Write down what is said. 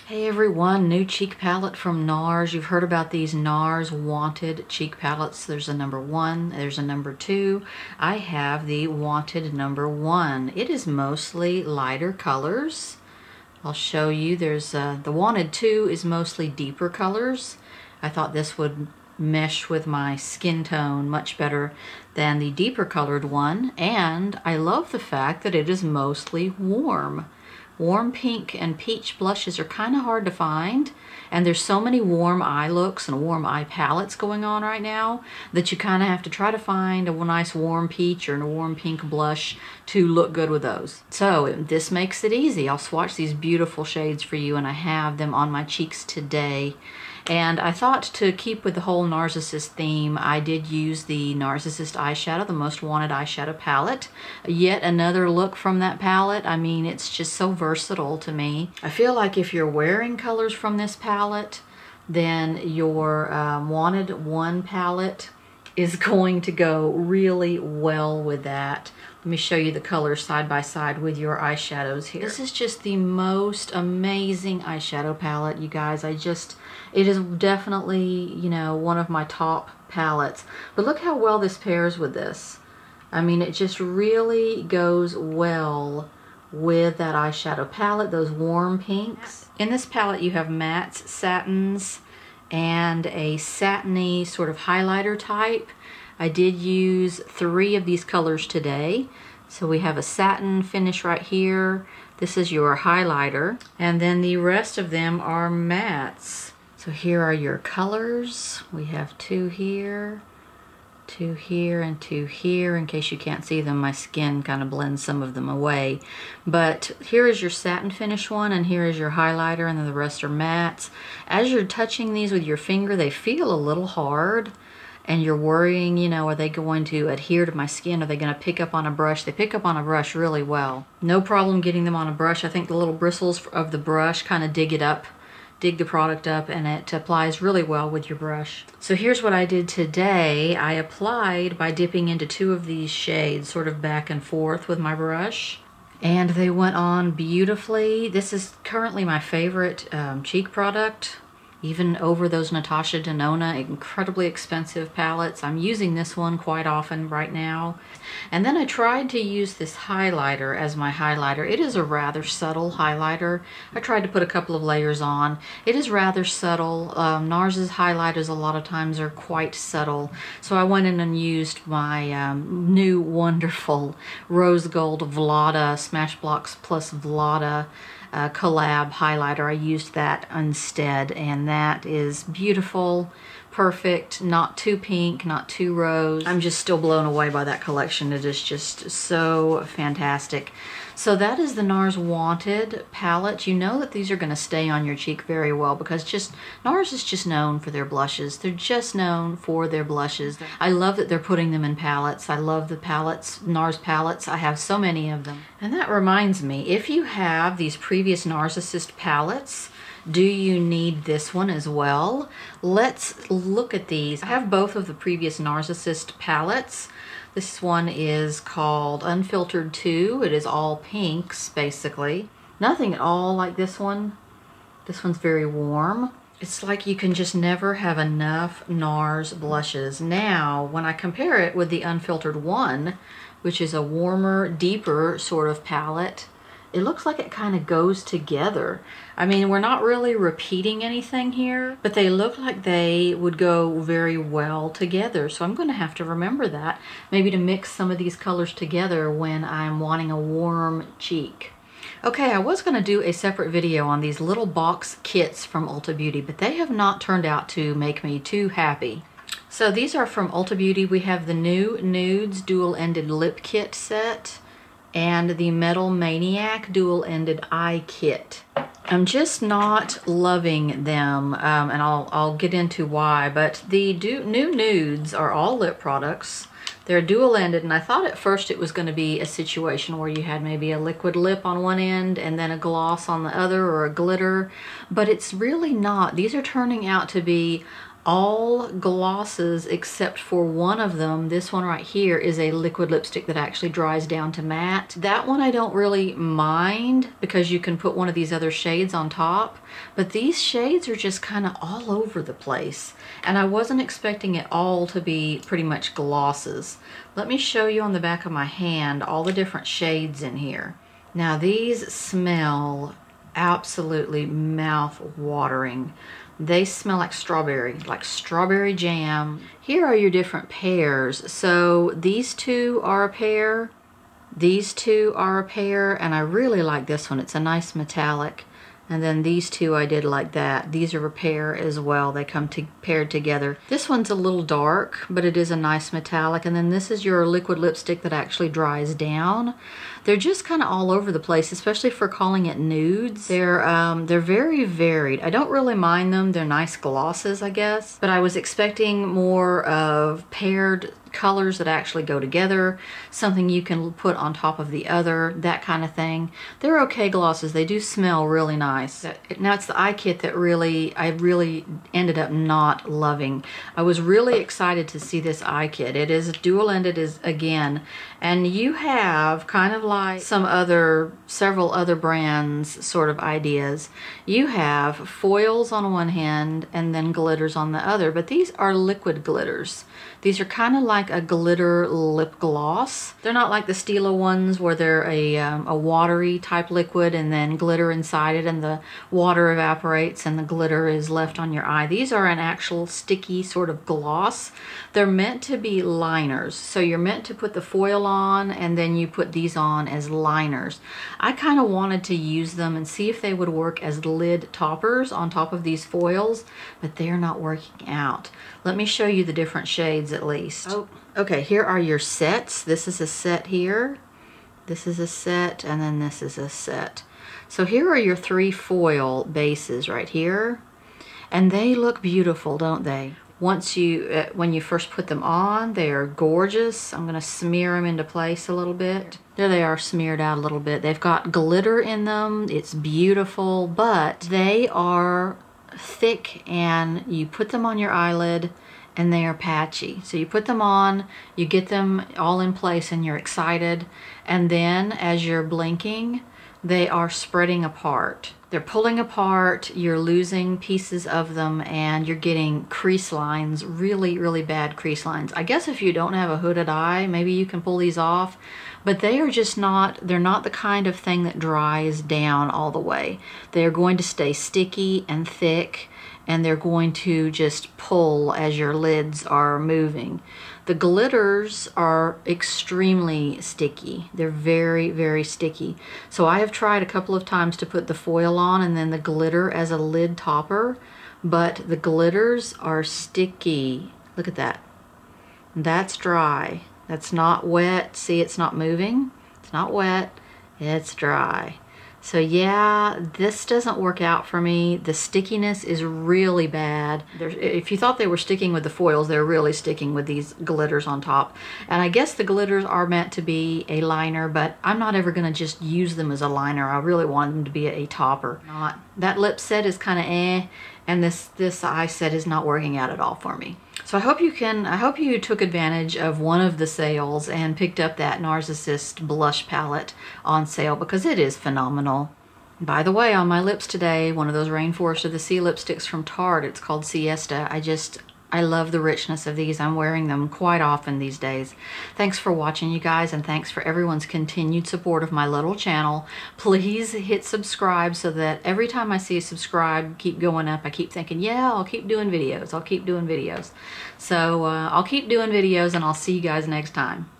Hey everyone, new cheek palette from Nars. You've heard about these Nars Wanted cheek palettes. There's a number 1, there's a number 2. I have the Wanted number 1. It is mostly lighter colors. I'll show you. There's the Wanted 2 is mostly deeper colors. I thought this would mesh with my skin tone much better than the deeper colored one, and I love the fact that it is mostly warm. Warm pink and peach blushes are kind of hard to find, and there's so many warm eye looks and warm eye palettes going on right now that you kind of have to try to find a nice warm peach or a warm pink blush to look good with those. So this makes it easy. I'll swatch these beautiful shades for you, and I have them on my cheeks today. And I thought to keep with the whole Narsissist theme, I did use the Narsissist eyeshadow, the Most Wanted eyeshadow palette. Yet another look from that palette. I mean, it's just so versatile to me. I feel like if you're wearing colors from this palette, then your Wanted 1 palette is going to go really well with that. Let me show you the colors side by side with your eyeshadows here. This is just the most amazing eyeshadow palette, you guys. It is definitely, you know, one of my top palettes. But look how well this pairs with this. I mean, it just really goes well with that eyeshadow palette, those warm pinks. In this palette you have mattes, satins, and a satiny sort of highlighter type. I did use 3 of these colors today. So we have a satin finish right here. This is your highlighter. And then the rest of them are mattes. So here are your colors. We have 2 here, 2 here, and 2 here. In case you can't see them, my skin kind of blends some of them away. But here is your satin finish one, and here is your highlighter, and then the rest are mattes. As you're touching these with your finger, they feel a little hard. And you're worrying, you know, are they going to adhere to my skin? Are they going to pick up on a brush? They pick up on a brush really well. No problem getting them on a brush. I think the little bristles of the brush kind of dig the product up, and it applies really well with your brush. So here's what I did today. I applied by dipping into 2 of these shades, sort of back and forth with my brush. And they went on beautifully. This is currently my favorite cheek product. Even over those Natasha Denona incredibly expensive palettes. I'm using this one quite often right now. And then I tried to use this highlighter as my highlighter. It is a rather subtle highlighter. I tried to put a couple of layers on. It is rather subtle. Nars's highlighters a lot of times are quite subtle. So I went in and used my new wonderful Rose Gold Vlada, Smashbox plus Vlada collab highlighter. I used that instead, and that is beautiful, perfect, not too pink, not too rose. I'm just still blown away by that collection. It is just so fantastic. So that is the Nars Wanted palette. You know that these are going to stay on your cheek very well because Nars is just known for their blushes. They're just known for their blushes. I love that they're putting them in palettes. I love the palettes, Nars palettes. I have so many of them. And that reminds me, if you have these previous Narsissist palettes, do you need this one as well? Let's look at these. I have both of the previous Narsissist palettes. This one is called Unfiltered 2. It is all pinks, basically. Nothing at all like this one. This one's very warm. It's like you can just never have enough Nars blushes. Now, when I compare it with the Unfiltered 1, which is a warmer, deeper sort of palette, it looks like it kind of goes together. I mean, we're not really repeating anything here, but they look like they would go very well together. So I'm going to have to remember that, maybe to mix some of these colors together when I'm wanting a warm cheek. Okay, I was going to do a separate video on these little box kits from Ulta Beauty, but they have not turned out to make me too happy. So these are from Ulta Beauty. We have the new Nudes dual-ended lip kit set and the Metal Maniac dual-ended eye kit. I'm just not loving them, and I'll get into why, but the new Nudes are all lip products. They're dual-ended, and I thought at first it was going to be a situation where you had maybe a liquid lip on one end and then a gloss on the other, or a glitter, but it's really not. These are turning out to be all glosses except for one of them. This one right here is a liquid lipstick that actually dries down to matte. That one I don't really mind because you can put one of these other shades on top, but these shades are just kind of all over the place. And I wasn't expecting it all to be pretty much glosses. Let me show you on the back of my hand all the different shades in here. Now these smell absolutely mouth-watering. They smell like strawberry jam. Here are your different pairs. So these two are a pair, these two are a pair, and I really like this one. It's a nice metallic. And then these two I did like that. These are a pair as well. They come paired together. This one's a little dark, but it is a nice metallic. And then this is your liquid lipstick that actually dries down. They're just kind of all over the place, especially for calling it nudes. They're very varied. I don't really mind them. They're nice glosses, I guess. But I was expecting more of paired colors that actually go together, something you can put on top of the other, that kind of thing. They're okay glosses. They do smell really nice. Now it's the eye kit that I really ended up not loving. I was really excited to see this eye kit. It is dual-ended again, and you have kind of like several other brands sort of ideas. You have foils on one hand and then glitters on the other, but these are liquid glitters. These are kind of like a glitter lip gloss. They're not like the Stila ones where they're a watery type liquid and then glitter inside it and the water evaporates and the glitter is left on your eye. These are an actual sticky sort of gloss. They're meant to be liners. So you're meant to put the foil on and then you put these on as liners. I kind of wanted to use them and see if they would work as lid toppers on top of these foils, but they're not working out. Let me show you the different shades at least. Oh, okay, here are your sets. This is a set here. This is a set, and then this is a set. So here are your 3 foil bases right here. And they look beautiful, don't they? Once when you first put them on, they are gorgeous. I'm gonna smear them into place a little bit. There they are, smeared out a little bit. They've got glitter in them. It's beautiful, but they are thick and you put them on your eyelid and they are patchy. So you put them on, you get them all in place and you're excited, and then as you're blinking, they are spreading apart. They're pulling apart, you're losing pieces of them, and you're getting crease lines, really, really bad crease lines. I guess if you don't have a hooded eye, maybe you can pull these off, but they are just not, they're not the kind of thing that dries down all the way. They're going to stay sticky and thick, and they're going to just pull as your lids are moving. The glitters are extremely sticky. They're very, very sticky. So I have tried a couple of times to put the foil on and then the glitter as a lid topper, but the glitters are sticky. Look at that. That's dry. That's not wet. See, it's not moving. It's not wet. It's dry. So yeah, this doesn't work out for me. The stickiness is really bad. If you thought they were sticking with the foils, they're really sticking with these glitters on top. And I guess the glitters are meant to be a liner, but I'm not ever gonna just use them as a liner. I really want them to be a topper. That lip set is kind of eh, and this eye set is not working out at all for me. So I hope you took advantage of one of the sales and picked up that Narsissist blush palette on sale, because it is phenomenal. By the way, on my lips today, one of those Rainforest of the Sea lipsticks from Tarte. It's called Siesta. I love the richness of these. I'm wearing them quite often these days. Thanks for watching, you guys, and thanks for everyone's continued support of my little channel. Please hit subscribe so that every time I see a subscribe keep going up, I keep thinking, yeah, I'll keep doing videos. I'll keep doing videos. So I'll keep doing videos, and I'll see you guys next time.